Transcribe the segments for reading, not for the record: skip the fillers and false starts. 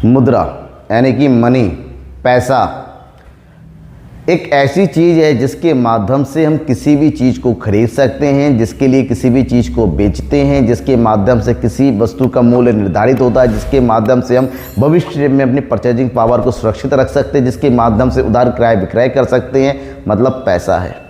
मुद्रा यानी कि मनी, पैसा एक ऐसी चीज़ है जिसके माध्यम से हम किसी भी चीज़ को खरीद सकते हैं, जिसके लिए किसी भी चीज़ को बेचते हैं, जिसके माध्यम से किसी वस्तु का मूल्य निर्धारित होता है, जिसके माध्यम से हम भविष्य में अपनी परचेजिंग पावर को सुरक्षित रख सकते हैं, जिसके माध्यम से उधार क्रय विक्रय कर सकते हैं, मतलब पैसा है।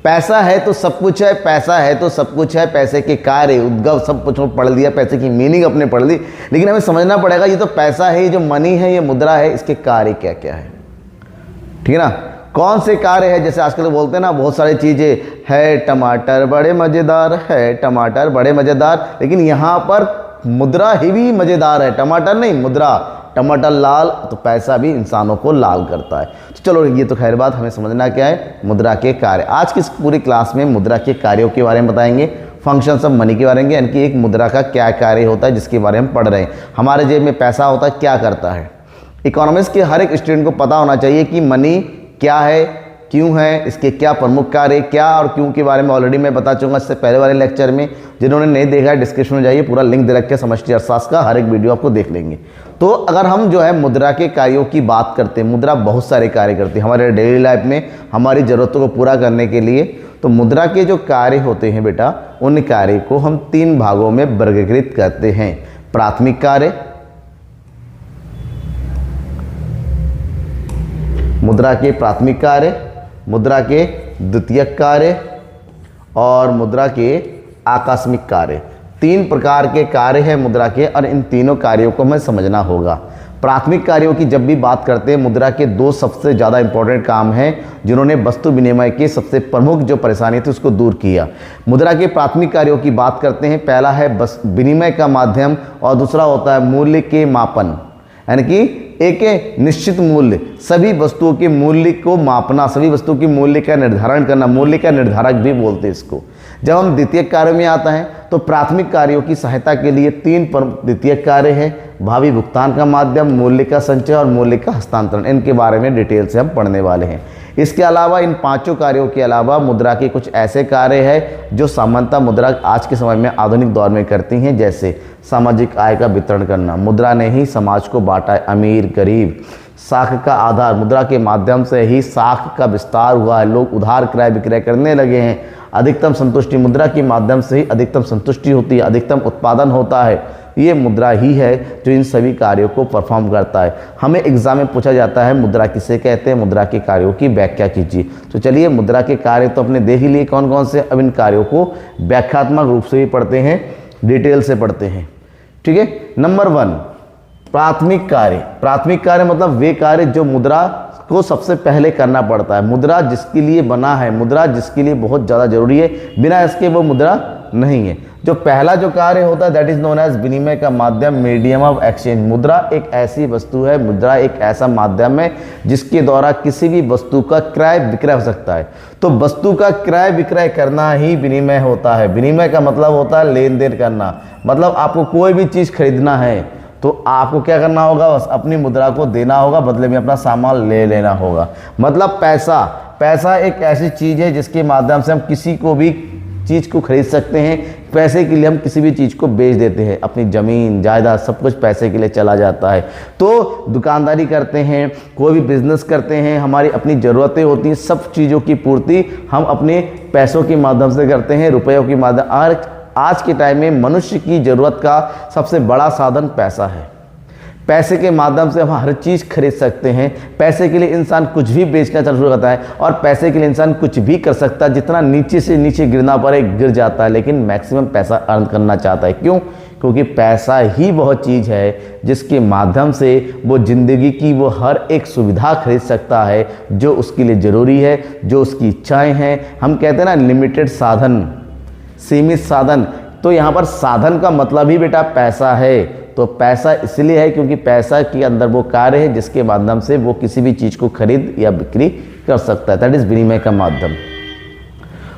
पैसा है तो सब कुछ है, पैसा है तो सब कुछ है। पैसे के कार्य उद्गम सब कुछ पढ़ लिया, पैसे की मीनिंग अपने पढ़ ली, लेकिन हमें समझना पड़ेगा ये तो पैसा है, ये जो मनी है, ये मुद्रा है, इसके कार्य क्या क्या है, ठीक है ना। कौन से कार्य है, जैसे आजकल बोलते हैं ना बहुत सारी चीज़ें है, टमाटर बड़े मज़ेदार है, टमाटर बड़े मज़ेदार, लेकिन यहाँ पर मुद्रा ही भी मज़ेदार है, टमाटर नहीं, मुद्रा। टमाटर लाल तो पैसा भी इंसानों को लाल करता है। तो चलो ये तो खैर बात, हमें समझना क्या है, मुद्रा के कार्य। आज की इस पूरी क्लास में मुद्रा के कार्यों के बारे में बताएंगे, फंक्शंस ऑफ मनी के बारे में, यानी कि एक मुद्रा का क्या कार्य होता है जिसके बारे में हम पढ़ रहे हैं। हमारे जेब में पैसा होता है, क्या करता है। इकोनॉमिक्स के हर एक स्टूडेंट को पता होना चाहिए कि मनी क्या है, क्यों है, इसके क्या प्रमुख कार्य, क्या और क्यों के बारे में ऑलरेडी मैं बता चुका इससे पहले वाले लेक्चर में। जिन्होंने नहीं देखा है डिस्क्रिप्शन में जाइए, पूरा लिंक दे रखे समष्टि अर्थशास्त्र का, हर एक वीडियो आपको देख लेंगे। तो अगर हम जो है मुद्रा के कार्यों की बात करते हैं, मुद्रा बहुत सारे कार्य करती है हमारे डेली लाइफ में हमारी ज़रूरतों को पूरा करने के लिए। तो मुद्रा के जो कार्य होते हैं बेटा, उन कार्य को हम 3 भागों में वर्गीकृत करते हैं। प्राथमिक कार्य, मुद्रा के प्राथमिक कार्य, मुद्रा के द्वितीयक कार्य और मुद्रा के आकस्मिक कार्य। 3 प्रकार के कार्य हैं मुद्रा के, और इन तीनों कार्यों को हमें समझना होगा। प्राथमिक कार्यों की जब भी बात करते हैं, मुद्रा के 2 सबसे ज़्यादा इंपॉर्टेंट काम हैं जिन्होंने वस्तु विनिमय की सबसे प्रमुख जो परेशानी थी उसको दूर किया। मुद्रा के प्राथमिक कार्यों की बात करते हैं, पहला है विनिमय का माध्यम और दूसरा होता है मूल्य के मापन, यानी कि एक निश्चित मूल्य, सभी वस्तुओं के मूल्य को मापना, सभी वस्तुओं के मूल्य का निर्धारण करना, मूल्य का निर्धारक भी बोलते हैं इसको। जब हम द्वितीयक कार्य में आता है तो प्राथमिक कार्यों की सहायता के लिए 3 द्वितीयक कार्य हैं, भावी भुगतान का माध्यम, मूल्य का संचय और मूल्य का हस्तांतरण। इनके बारे में डिटेल से हम पढ़ने वाले हैं। इसके अलावा इन 5 कार्यों के अलावा मुद्रा के कुछ ऐसे कार्य हैं जो सामान्यतः मुद्रा आज के समय में आधुनिक दौर में करती हैं, जैसे सामाजिक आय का वितरण करना। मुद्रा ने ही समाज को बांटा है, अमीर गरीब। साख का आधार, मुद्रा के माध्यम से ही साख का विस्तार हुआ है, लोग उधार क्रय विक्रय करने लगे हैं। अधिकतम संतुष्टि, मुद्रा के माध्यम से ही अधिकतम संतुष्टि होती है, अधिकतम उत्पादन होता है। ये मुद्रा ही है जो इन सभी कार्यों को परफॉर्म करता है। हमें एग्जाम में पूछा जाता है मुद्रा किसे कहते हैं, मुद्रा के कार्यों की व्याख्या कीजिए। तो चलिए मुद्रा के कार्य तो अपने देख ही लिए कौन कौन से, अब इन कार्यों को व्याख्यात्मक रूप से भी पढ़ते हैं, डिटेल से पढ़ते हैं, ठीक है। नंबर 1 प्राथमिक कार्य। प्राथमिक कार्य मतलब वे कार्य जो मुद्रा को सबसे पहले करना पड़ता है, मुद्रा जिसके लिए बना है, मुद्रा जिसके लिए बहुत ज़्यादा जरूरी है, बिना इसके वो मुद्रा नहीं है। जो पहला जो कार्य होता है दैट इज नोन एज विनिमय का माध्यम, मीडियम ऑफ एक्सचेंज। मुद्रा एक ऐसी वस्तु है, मुद्रा एक ऐसा माध्यम है जिसके द्वारा किसी भी वस्तु का क्रय विक्रय हो सकता है। तो वस्तु का क्रय विक्रय करना ही विनिमय होता है। विनिमय का मतलब होता है लेन देन करना, मतलब आपको कोई भी चीज़ खरीदना है तो आपको क्या करना होगा, बस अपनी मुद्रा को देना होगा, बदले में अपना सामान ले लेना होगा। मतलब पैसा एक ऐसी चीज़ है जिसके माध्यम से हम किसी को भी चीज़ को खरीद सकते हैं। पैसे के लिए हम किसी भी चीज़ को बेच देते हैं, अपनी ज़मीन जायदाद सब कुछ पैसे के लिए चला जाता है। तो दुकानदारी करते हैं, कोई भी बिजनेस करते हैं, हमारी अपनी ज़रूरतें होती हैं, सब चीज़ों की पूर्ति हम अपने पैसों के माध्यम से करते हैं, रुपयों के माध्यम। आज के टाइम में मनुष्य की ज़रूरत का सबसे बड़ा साधन पैसा है। पैसे के माध्यम से हम हर चीज़ खरीद सकते हैं। पैसे के लिए इंसान कुछ भी बेचना शुरू करता है, और पैसे के लिए इंसान कुछ भी कर सकता है। जितना नीचे से नीचे गिरना पड़े गिर जाता है, लेकिन मैक्सिमम पैसा अर्न करना चाहता है। क्यों? क्योंकि पैसा ही वह चीज़ है जिसके माध्यम से वो ज़िंदगी की वो हर एक सुविधा खरीद सकता है जो उसके लिए ज़रूरी है, जो उसकी इच्छाएँ हैं। हम कहते हैं ना लिमिटेड साधन, सीमित साधन। तो यहाँ पर साधन का मतलब ही बेटा पैसा है। तो पैसा इसलिए है क्योंकि पैसा के अंदर वो कार्य है जिसके माध्यम से वो किसी भी चीज़ को खरीद या बिक्री कर सकता है, दैट इज विनिमय का माध्यम।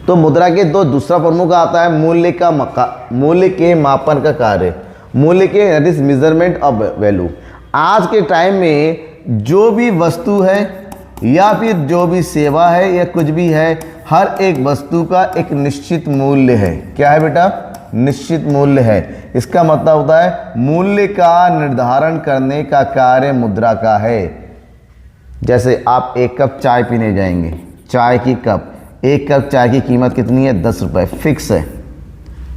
तो मुद्रा के दूसरा प्रमुख आता है मूल्य के मापन का कार्य, मूल्य के that is measurement of value. आज के टाइम में जो भी वस्तु है या फिर जो भी सेवा है या कुछ भी है, हर एक वस्तु का एक निश्चित मूल्य है। क्या है बेटा? निश्चित मूल्य है। इसका मतलब होता है मूल्य का निर्धारण करने का कार्य मुद्रा का है। जैसे आप एक कप चाय पीने जाएंगे, चाय की कप, एक कप चाय की कीमत कितनी है? 10 रुपये, फिक्स है।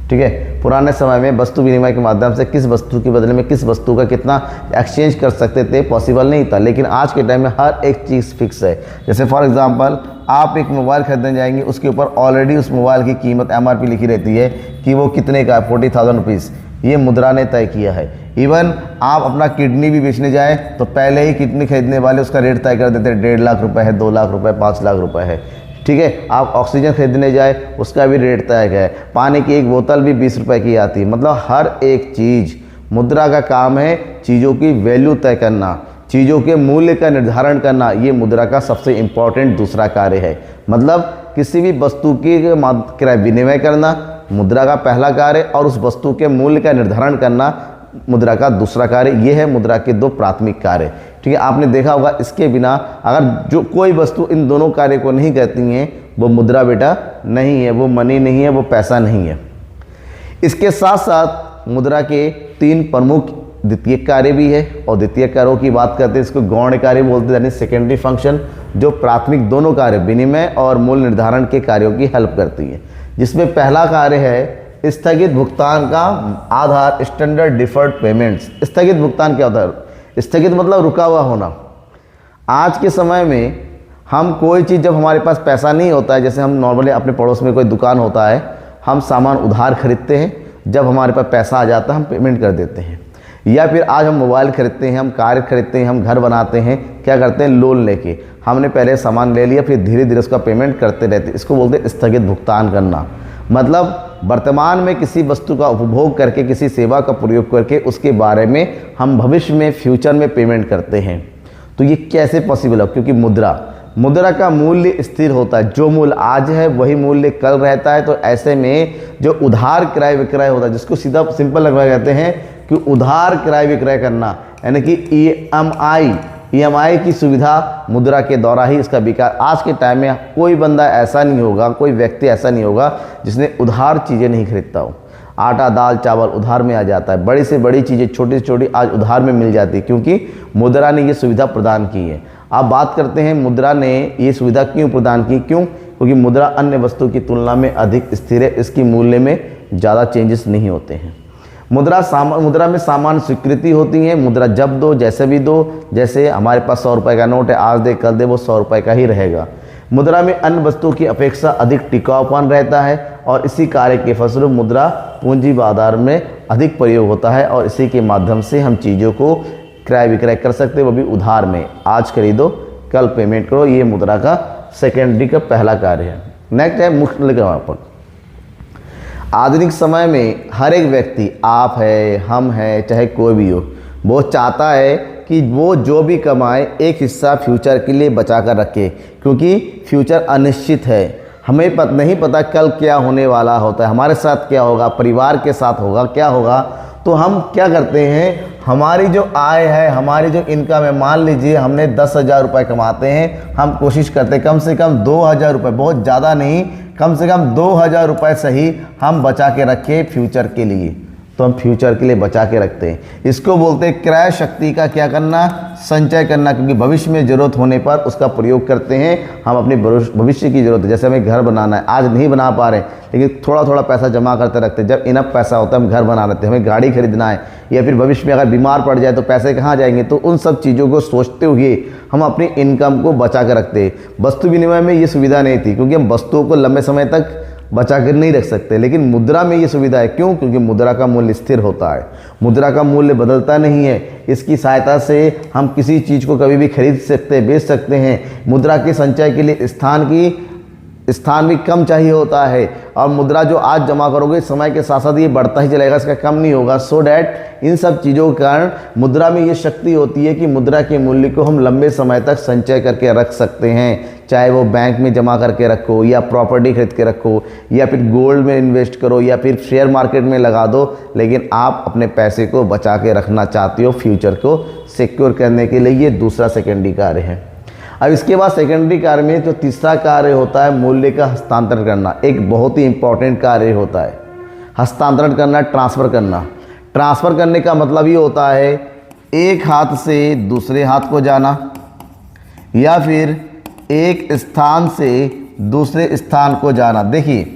ठीक है, पुराने समय में वस्तु विनिमय के माध्यम से किस वस्तु के बदले में किस वस्तु का कितना एक्सचेंज कर सकते थे, पॉसिबल नहीं था। लेकिन आज के टाइम में हर एक चीज़ फिक्स है। जैसे फॉर एग्जांपल आप एक मोबाइल खरीदने जाएंगे, उसके ऊपर ऑलरेडी उस मोबाइल की कीमत MRP लिखी रहती है कि वो कितने का है, 40,000 रुपीज़। ये मुद्रा ने तय किया है। इवन आप अपना किडनी भी बेचने जाए तो पहले ही किडनी खरीदने वाले उसका रेट तय कर देते हैं, 1.5 लाख रुपये है, 2 लाख रुपये, 5 लाख रुपये है। ठीक है, आप ऑक्सीजन खरीदने जाए उसका भी रेट तय है। पानी की एक बोतल भी 20 रुपये की आती है। मतलब हर एक चीज़, मुद्रा का काम है चीज़ों की वैल्यू तय करना, चीज़ों के मूल्य का निर्धारण करना। ये मुद्रा का सबसे इम्पॉर्टेंट दूसरा कार्य है। मतलब किसी भी वस्तु की क्रय विनिमय करना मुद्रा का पहला कार्य, और उस वस्तु के मूल्य का निर्धारण करना मुद्रा का दूसरा कार्य। ये है मुद्रा के 2 प्राथमिक कार्य। ठीक है, आपने देखा होगा इसके बिना अगर जो कोई वस्तु इन दोनों कार्य को नहीं करती हैं वो मुद्रा बेटा नहीं है, वो मनी नहीं है, वो पैसा नहीं है। इसके साथ साथ मुद्रा के 3 प्रमुख द्वितीयक कार्य भी है। और द्वितीयक कार्यों की बात करते हैं, इसको गौण कार्य बोलते हैं, यानी सेकेंडरी फंक्शन, जो प्राथमिक दोनों कार्य विनिमय और मूल्य निर्धारण के कार्यों की हेल्प करती है। जिसमें पहला कार्य है स्थगित भुगतान का आधार, स्टैंडर्ड डिफर्ड पेमेंट्स। स्थगित भुगतान क्या होता है? स्थगित मतलब रुका हुआ होना। आज के समय में हम कोई चीज़, जब हमारे पास पैसा नहीं होता है, जैसे हम नॉर्मली अपने पड़ोस में कोई दुकान होता है, हम सामान उधार खरीदते हैं, जब हमारे पास पैसा आ जाता है हम पेमेंट कर देते हैं। या फिर आज हम मोबाइल खरीदते हैं, हम कार खरीदते हैं, हम घर बनाते हैं, क्या करते हैं? लोन लेके हमने पहले सामान ले लिया, फिर धीरे धीरे उसका पेमेंट करते रहते हैं। इसको बोलते हैं स्थगित भुगतान करना। मतलब वर्तमान में किसी वस्तु का उपभोग करके, किसी सेवा का प्रयोग करके उसके बारे में हम भविष्य में, फ्यूचर में पेमेंट करते हैं। तो ये कैसे पॉसिबल है? क्योंकि मुद्रा का मूल्य स्थिर होता है। जो मूल्य आज है वही मूल्य कल रहता है। तो ऐसे में जो उधार क्रय विक्रय होता है, जिसको सीधा सिंपल लगवा कहते हैं कि उधार क्रय विक्रय करना, यानी कि EMI की सुविधा मुद्रा के द्वारा ही इसका विकास। आज के टाइम में कोई बंदा ऐसा नहीं होगा, कोई व्यक्ति ऐसा नहीं होगा जिसने उधार चीज़ें नहीं खरीदता हो। आटा, दाल, चावल उधार में आ जाता है। बड़ी से बड़ी चीज़ें, छोटी से छोटी आज उधार में मिल जाती है, क्योंकि मुद्रा ने ये सुविधा प्रदान की है। आप बात करते हैं मुद्रा ने ये सुविधा क्यों प्रदान की? क्योंकि मुद्रा अन्य वस्तु की तुलना में अधिक स्थिर है, इसकी मूल्य में ज़्यादा चेंजेस नहीं होते हैं। मुद्रा में सामान्य स्वीकृति होती है। मुद्रा जब दो, जैसे भी दो, जैसे हमारे पास 100 रुपये का नोट है, आज दे कल दे, वो 100 रुपये का ही रहेगा। मुद्रा में अन्य वस्तुओं की अपेक्षा अधिक टिकाऊपन रहता है, और इसी कार्य के फलस्वरूप मुद्रा पूंजी बाजार में अधिक प्रयोग होता है, और इसी के माध्यम से हम चीज़ों को क्रय विक्रय कर सकते हैं, वो भी उधार में। आज खरीदो कल पेमेंट करो, ये मुद्रा का सेकेंडरी का पहला कार्य है। नेक्स्ट है मुख्य ज्ञापन। आधुनिक समय में हर एक व्यक्ति, आप है, हम है, चाहे कोई भी हो, वो चाहता है कि वो जो भी कमाए एक हिस्सा फ्यूचर के लिए बचा कर रखे, क्योंकि फ्यूचर अनिश्चित है। हमें नहीं पता कल क्या होने वाला होता है, हमारे साथ क्या होगा, परिवार के साथ होगा, क्या होगा। तो हम क्या करते हैं, हमारी जो आय है, हमारी जो इनकम है, मान लीजिए हमने 10,000 रुपये कमाते हैं, हम कोशिश करते हैं कम से कम 2,000 रुपये, बहुत ज़्यादा नहीं, कम से कम 2,000 रुपये सही हम बचा के रखें फ्यूचर के लिए। तो हम फ्यूचर के लिए बचा के रखते हैं। इसको बोलते हैं क्रय शक्ति का क्या करना, संचय करना, क्योंकि भविष्य में ज़रूरत होने पर उसका प्रयोग करते हैं। हम अपने भविष्य की ज़रूरत है, जैसे हमें घर बनाना है, आज नहीं बना पा रहे लेकिन थोड़ा थोड़ा पैसा जमा करते रखते हैं, जब इनफ पैसा होता है हम घर बना लेते हैं। हमें गाड़ी खरीदना है, या फिर भविष्य में अगर बीमार पड़ जाए तो पैसे कहाँ जाएंगे, तो उन सब चीज़ों को सोचते हुए हम अपनी इनकम को बचा कर रखते हैं। वस्तु विनिमय में ये सुविधा नहीं थी, क्योंकि हम वस्तुओं को लंबे समय तक बचा कर नहीं रख सकते, लेकिन मुद्रा में ये सुविधा है। क्यों? क्योंकि मुद्रा का मूल्य स्थिर होता है, मुद्रा का मूल्य बदलता नहीं है। इसकी सहायता से हम किसी चीज़ को कभी भी खरीद सकते हैं, बेच सकते हैं। मुद्रा के संचय के लिए स्थान भी कम चाहिए होता है, और मुद्रा जो आज जमा करोगे समय के साथ साथ ये बढ़ता ही चलेगा, इसका कम नहीं होगा। सो डैट इन सब चीज़ों के कारण मुद्रा में ये शक्ति होती है कि मुद्रा के मूल्य को हम लंबे समय तक संचय करके रख सकते हैं, चाहे वो बैंक में जमा करके रखो, या प्रॉपर्टी खरीद के रखो, या फिर गोल्ड में इन्वेस्ट करो, या फिर शेयर मार्केट में लगा दो। लेकिन आप अपने पैसे को बचा के रखना चाहते हो, फ्यूचर को सिक्योर करने के लिए, ये दूसरा सेकेंडरी कार्य है। अब इसके बाद सेकेंडरी कार्य में जो तीसरा कार्य होता है मूल्य का हस्तांतरण करना, एक बहुत ही इंपॉर्टेंट कार्य होता है। हस्तांतरण करना, ट्रांसफ़र करना। ट्रांसफ़र करने का मतलब ये होता है एक हाथ से दूसरे हाथ को जाना, या फिर एक स्थान से दूसरे स्थान को जाना। देखिए,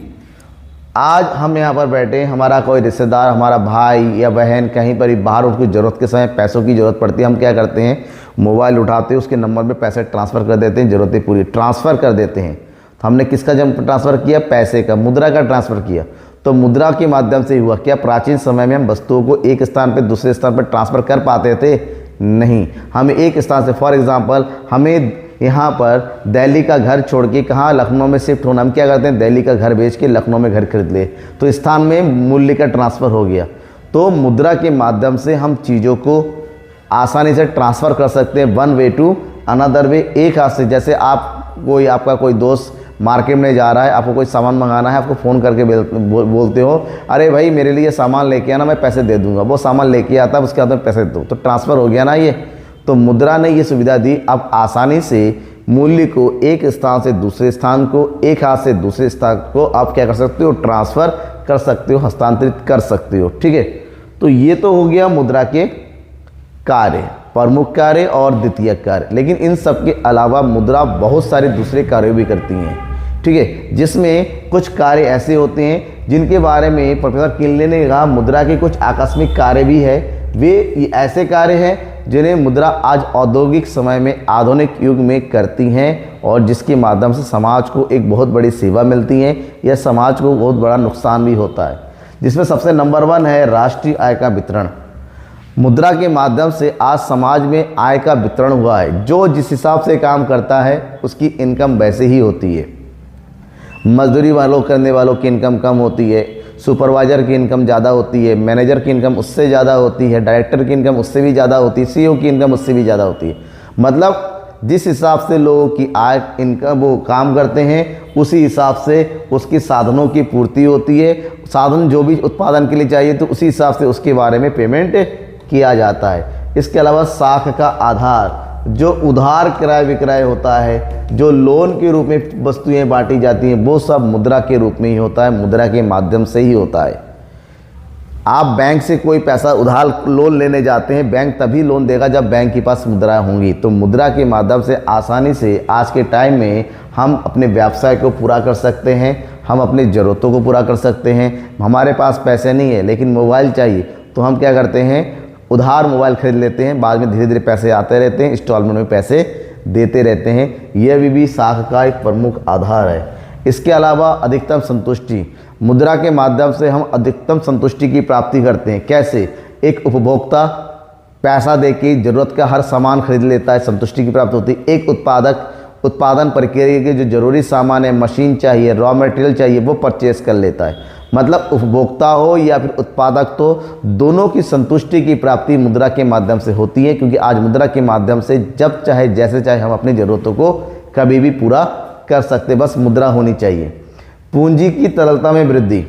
आज हम यहाँ पर बैठे, हमारा कोई रिश्तेदार, हमारा भाई या बहन कहीं पर भी बाहर, उसकी ज़रूरत के समय पैसों की ज़रूरत पड़ती है, हम क्या करते हैं, मोबाइल उठाते हैं, उसके नंबर में पैसे ट्रांसफ़र कर देते हैं, ज़रूरतें पूरी ट्रांसफ़र कर देते हैं। तो हमने किसका जब ट्रांसफ़र किया, पैसे का, मुद्रा का ट्रांसफ़र किया। तो मुद्रा के माध्यम से हुआ क्या, प्राचीन समय में हम वस्तुओं को एक स्थान पर दूसरे स्थान पर ट्रांसफ़र कर पाते थे? नहीं। हमें एक स्थान से, फॉर एग्ज़ाम्पल, हमें यहाँ पर दिल्ली का घर छोड़ के कहाँ, लखनऊ में शिफ्ट होना, हम क्या करते हैं, दिल्ली का घर बेच के लखनऊ में घर खरीद ले, तो स्थान में मूल्य का ट्रांसफ़र हो गया। तो मुद्रा के माध्यम से हम चीज़ों को आसानी से ट्रांसफ़र कर सकते हैं, one way to another way. एक हाथ से, जैसे आपका कोई दोस्त मार्केट में जा रहा है, आपको कोई सामान मंगाना है, आपको फ़ोन करके बोलते हो, अरे भाई मेरे लिए सामान लेके आना, मैं पैसे दे दूंगा। वो सामान लेके आता है, उसके हाथ में पैसे दो, तो ट्रांसफ़र हो गया ना ये। तो मुद्रा ने ये सुविधा दी, आप आसानी से मूल्य को एक स्थान से दूसरे स्थान को, एक हाथ से दूसरे स्थान को आप क्या कर सकते हो, ट्रांसफ़र कर सकते हो, हस्तांतरित कर सकते हो। ठीक है, तो ये तो हो गया मुद्रा के कार्य, प्रमुख कार्य और द्वितीयक कार्य। लेकिन इन सब के अलावा मुद्रा बहुत सारे दूसरे कार्य भी करती हैं। ठीक है, जिसमें कुछ कार्य ऐसे होते हैं जिनके बारे में प्रोफेसर किनले ने कहा मुद्रा के कुछ आकस्मिक कार्य भी है। वे ऐसे कार्य हैं जिन्हें मुद्रा आज औद्योगिक समय में, आधुनिक युग में करती हैं, और जिसके माध्यम से समाज को एक बहुत बड़ी सेवा मिलती है या समाज को बहुत बड़ा नुकसान भी होता है। जिसमें सबसे नंबर 1 है राष्ट्रीय आय का वितरण। मुद्रा के माध्यम से आज समाज में आय का वितरण हुआ है। जो जिस हिसाब से काम करता है उसकी इनकम वैसे ही होती है। मजदूरी करने वालों की इनकम कम होती है, सुपरवाइज़र की इनकम ज़्यादा होती है, मैनेजर की इनकम उससे ज़्यादा होती है, डायरेक्टर की इनकम उससे भी ज़्यादा होती है, सीईओ की इनकम उससे भी ज़्यादा होती है। मतलब जिस हिसाब से लोगों की आय, इनकम, वो काम करते हैं, उसी हिसाब से उसकी साधनों की पूर्ति होती है। साधन जो भी उत्पादन के लिए चाहिए तो उसी हिसाब से उसके बारे में पेमेंट किया जाता है। इसके अलावा साख का आधार, जो उधार क्रय विक्रय होता है, जो लोन के रूप में वस्तुएं बांटी जाती हैं, वो सब मुद्रा के रूप में ही होता है, मुद्रा के माध्यम से ही होता है। आप बैंक से कोई पैसा उधार लोन लेने जाते हैं, बैंक तभी लोन देगा जब बैंक के पास मुद्रा होंगी। तो मुद्रा के माध्यम से आसानी से आज के टाइम में हम अपने व्यवसाय को पूरा कर सकते हैं, हम अपनी ज़रूरतों को पूरा कर सकते हैं। हमारे पास पैसे नहीं है लेकिन मोबाइल चाहिए, तो हम क्या करते हैं, उधार मोबाइल खरीद लेते हैं, बाद में धीरे धीरे पैसे आते रहते हैं, इंस्टॉलमेंट में पैसे देते रहते हैं। यह भी साख का एक प्रमुख आधार है। इसके अलावा अधिकतम संतुष्टि, मुद्रा के माध्यम से हम अधिकतम संतुष्टि की प्राप्ति करते हैं। कैसे? एक उपभोक्ता पैसा देके ज़रूरत का हर सामान खरीद लेता है, संतुष्टि की प्राप्ति होती है। एक उत्पादक उत्पादन प्रक्रिया के जो जरूरी सामान है, मशीन चाहिए, रॉ मटेरियल चाहिए, वो परचेस कर लेता है। मतलब उपभोक्ता हो या फिर उत्पादक, तो दोनों की संतुष्टि की प्राप्ति मुद्रा के माध्यम से होती है। क्योंकि आज मुद्रा के माध्यम से जब चाहे जैसे चाहे हम अपनी ज़रूरतों को कभी भी पूरा कर सकते, बस मुद्रा होनी चाहिए। पूंजी की तरलता में वृद्धि,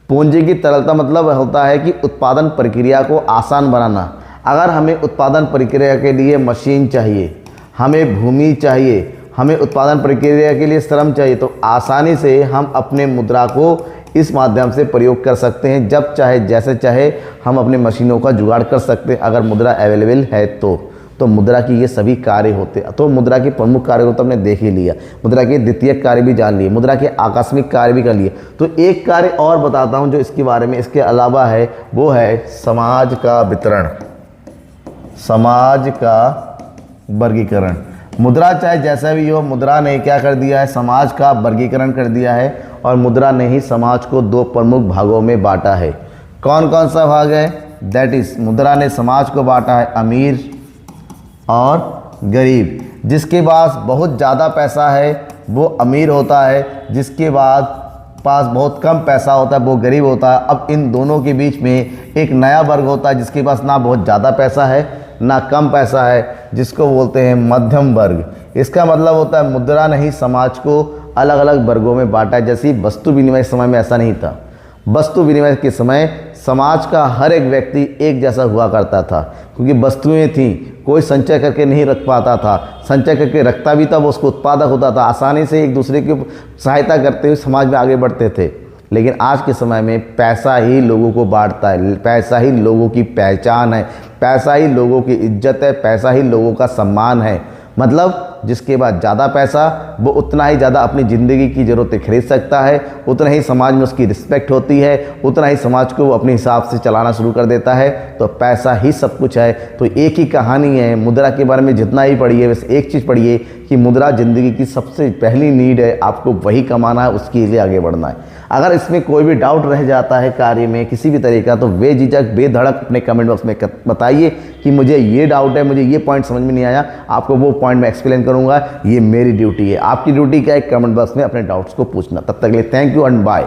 पूंजी की तरलता मतलब होता है कि उत्पादन प्रक्रिया को आसान बनाना। अगर हमें उत्पादन प्रक्रिया के लिए मशीन चाहिए, हमें भूमि चाहिए, हमें उत्पादन प्रक्रिया के लिए श्रम चाहिए, तो आसानी से हम अपने मुद्रा को इस माध्यम से प्रयोग कर सकते हैं। जब चाहे जैसे चाहे हम अपने मशीनों का जुगाड़ कर सकते हैं, अगर मुद्रा अवेलेबल है तो मुद्रा की ये सभी कार्य होते हैं। तो मुद्रा के प्रमुख कार्य को तो हमने देख ही लिया, मुद्रा के द्वितीयक कार्य भी जान लिए, मुद्रा के आकस्मिक कार्य भी कर लिए। तो एक कार्य और बताता हूँ जो इसके बारे में इसके अलावा है, वो है समाज का वितरण, समाज का वर्गीकरण। मुद्रा चाहे जैसा भी हो, मुद्रा ने क्या कर दिया है, समाज का वर्गीकरण कर दिया है। और मुद्रा ने ही समाज को 2 प्रमुख भागों में बांटा है। कौन कौन सा भाग है? दैट इज, मुद्रा ने समाज को बांटा है अमीर और गरीब। जिसके पास बहुत ज़्यादा पैसा है वो अमीर होता है, जिसके पास बहुत कम पैसा होता है वो गरीब होता है। अब इन दोनों के बीच में एक नया वर्ग होता है जिसके पास ना बहुत ज़्यादा पैसा है ना कम पैसा है, जिसको बोलते हैं मध्यम वर्ग। इसका मतलब होता है मुद्रा ने ही समाज को अलग अलग वर्गों में बांटा है। जैसे वस्तु विनिमय के समय में ऐसा नहीं था। वस्तु विनिमय के समय समाज का हर एक व्यक्ति एक जैसा हुआ करता था, क्योंकि वस्तुएं थीं, कोई संचय करके नहीं रख पाता था, संचय करके रखता भी था वो उसको उत्पादक होता था, आसानी से एक दूसरे की सहायता करते हुए समाज में आगे बढ़ते थे। लेकिन आज के समय में पैसा ही लोगों को बांटता है, पैसा ही लोगों की पहचान है, पैसा ही लोगों की इज्जत है, पैसा ही लोगों का सम्मान है। मतलब जिसके पास ज़्यादा पैसा वो उतना ही ज़्यादा अपनी ज़िंदगी की ज़रूरतें खरीद सकता है, उतना ही समाज में उसकी रिस्पेक्ट होती है, उतना ही समाज को वो अपने हिसाब से चलाना शुरू कर देता है। तो पैसा ही सब कुछ है। तो एक ही कहानी है, मुद्रा के बारे में जितना ही पढ़िए बस एक चीज़ पढ़िए कि मुद्रा ज़िंदगी की सबसे पहली नीड है, आपको वही कमाना है, उसके लिए आगे बढ़ना है। अगर इसमें कोई भी डाउट रह जाता है कार्य में किसी भी तरह का, तो बेझिझक बेधड़क अपने कमेंट बॉक्स में बताइए कि मुझे ये डाउट है, मुझे ये पॉइंट समझ में नहीं आया, आपको वो पॉइंट मैं एक्सप्लेन करूंगा। ये मेरी ड्यूटी है। आपकी ड्यूटी क्या है? कमेंट बॉक्स में अपने डाउट्स को पूछना। तब तक के लिए थैंक यू एंड बाय।